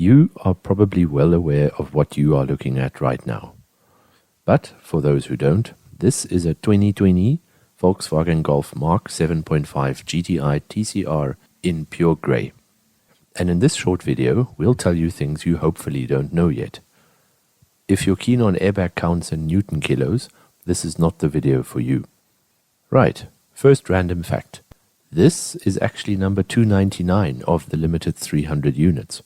You are probably well aware of what you are looking at right now. But for those who don't, this is a 2020 Volkswagen Golf Mark 7.5 GTI TCR in pure grey. And in this short video, we'll tell you things you hopefully don't know yet. If you're keen on airbag counts and Newton kilos, this is not the video for you. Right, first random fact. This is actually number 299 of the limited 300 units.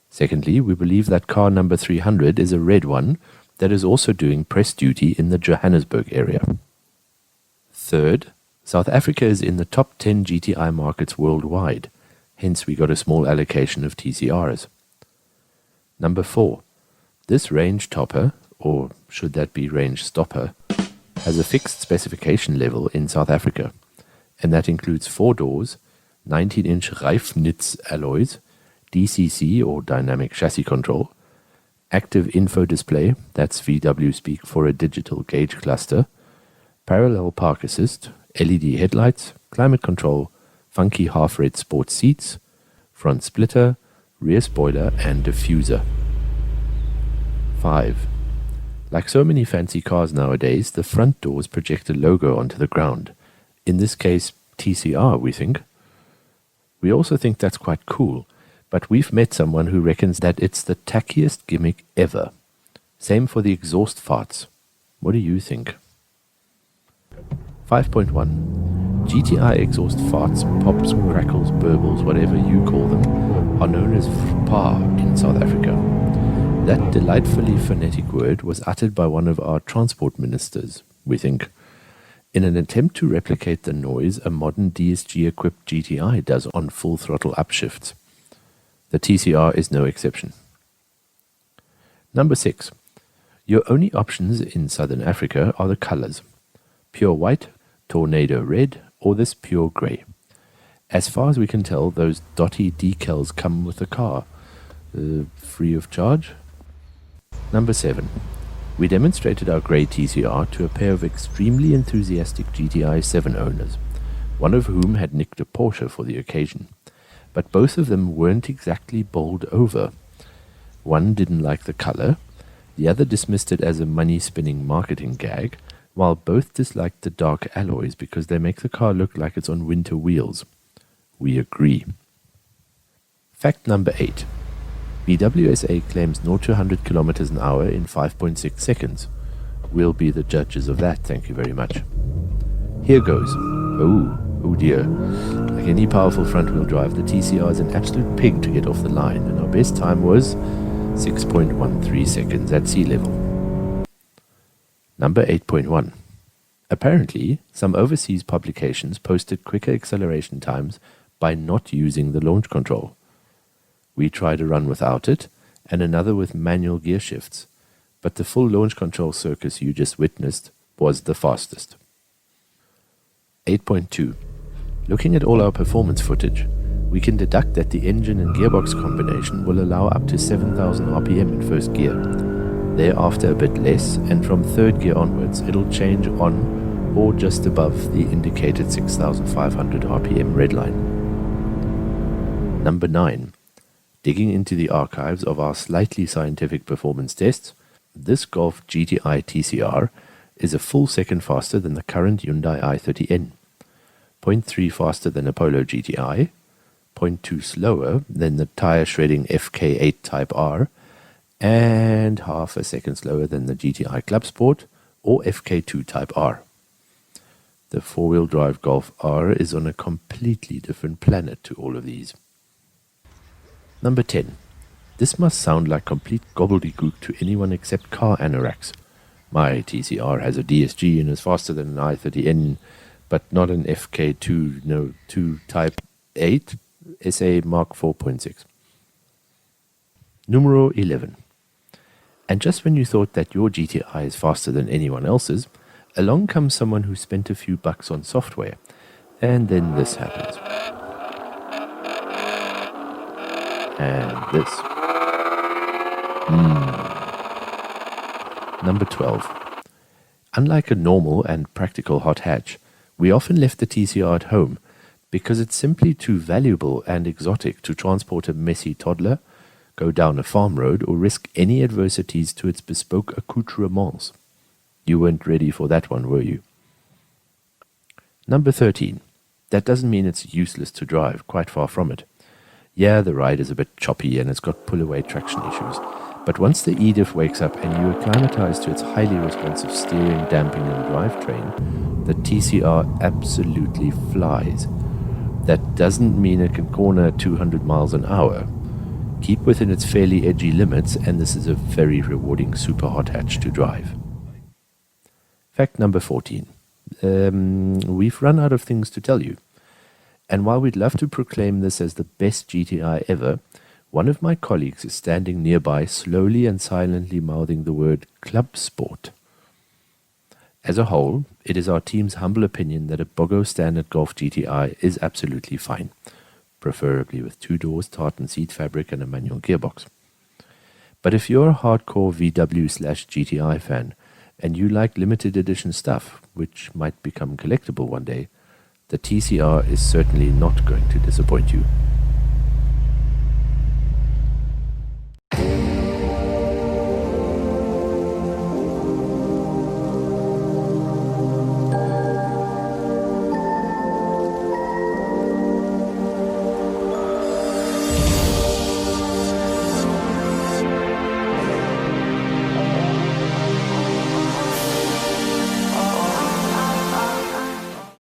Secondly, we believe that car number 300 is a red one that is also doing press duty in the Johannesburg area. Third, South Africa is in the top 10 GTI markets worldwide, hence we got a small allocation of TCRs. Number 4, this range topper, or should that be range stopper, has a fixed specification level in South Africa, and that includes 4 doors, 19-inch Reifnitz alloys, DCC or dynamic chassis control, active info display, that's VW speak for a digital gauge cluster, parallel park assist, LED headlights, climate control, funky half-red sports seats, front splitter, rear spoiler and diffuser. 5. Like so many fancy cars nowadays, the front doors project a logo onto the ground. In this case, TCR, we think. We also think that's quite cool, but we've met someone who reckons that it's the tackiest gimmick ever. Same for the exhaust farts. What do you think? 5.1. GTI exhaust farts, pops, crackles, burbles, whatever you call them, are known as VPA in South Africa. That delightfully phonetic word was uttered by one of our transport ministers, we think, in an attempt to replicate the noise a modern DSG-equipped GTI does on full throttle upshifts. The TCR is no exception. Number 6. Your only options in Southern Africa are the colors: pure white, tornado red, or this pure grey. As far as we can tell, those dotty decals come with the car. Free of charge? Number 7. We demonstrated our grey TCR to a pair of extremely enthusiastic GTI 7 owners, one of whom had nicked a Porsche for the occasion. But both of them weren't exactly bowled over. One didn't like the color, the other dismissed it as a money-spinning marketing gag, while both disliked the dark alloys because they make the car look like it's on winter wheels. We agree. Fact number 8. BWSA claims 0 to 100 kilometers an hour in 5.6 seconds. We'll be the judges of that, thank you very much. Here goes. Oh dear. Like any powerful front-wheel drive, the TCR is an absolute pig to get off the line, and our best time was 6.13 seconds at sea level. Number 8.1. Apparently, some overseas publications posted quicker acceleration times by not using the launch control. We tried a run without it, and another with manual gear shifts, but the full launch control circus you just witnessed was the fastest. 8.2. Looking at all our performance footage, we can deduct that the engine and gearbox combination will allow up to 7,000 RPM in first gear. Thereafter a bit less, and from third gear onwards it'll change on or just above the indicated 6,500 RPM redline. Number 9. Digging into the archives of our slightly scientific performance tests, this Golf GTI TCR is a full second faster than the current Hyundai i30N, 0.3 faster than a Polo GTI, 0.2 slower than the tire-shredding FK8 Type R, and half a second slower than the GTI Club Sport or FK2 Type R. The four-wheel drive Golf R is on a completely different planet to all of these. Number 10. This must sound like complete gobbledygook to anyone except car anoraks. My TCR has a DSG and is faster than an i30N, but not an FK2 2 Type 8 SA Mark 4.6. Numero 11. And just when you thought that your GTI is faster than anyone else's, along comes someone who spent a few bucks on software, and then this happens. And this. Number 12. Unlike a normal and practical hot hatch, we often left the TCR at home because it's simply too valuable and exotic to transport a messy toddler, go down a farm road, or risk any adversities to its bespoke accoutrements. You weren't ready for that one, were you? Number 13. That doesn't mean it's useless to drive, quite far from it. Yeah, the ride is a bit choppy and it's got pull-away traction issues. But once the EDIF wakes up and you acclimatize to its highly responsive steering, damping and drivetrain, the TCR absolutely flies. That doesn't mean it can corner 200 miles an hour. Keep within its fairly edgy limits and this is a very rewarding super hot hatch to drive. Fact number 14. We've run out of things to tell you. And while we'd love to proclaim this as the best GTI ever, one of my colleagues is standing nearby, slowly and silently mouthing the word club sport. As a whole, it is our team's humble opinion that a Bogo standard Golf GTI is absolutely fine, preferably with 2 doors, tartan seat fabric and a manual gearbox. But if you're a hardcore VW/GTI fan, and you like limited edition stuff, which might become collectible one day, the TCR is certainly not going to disappoint you.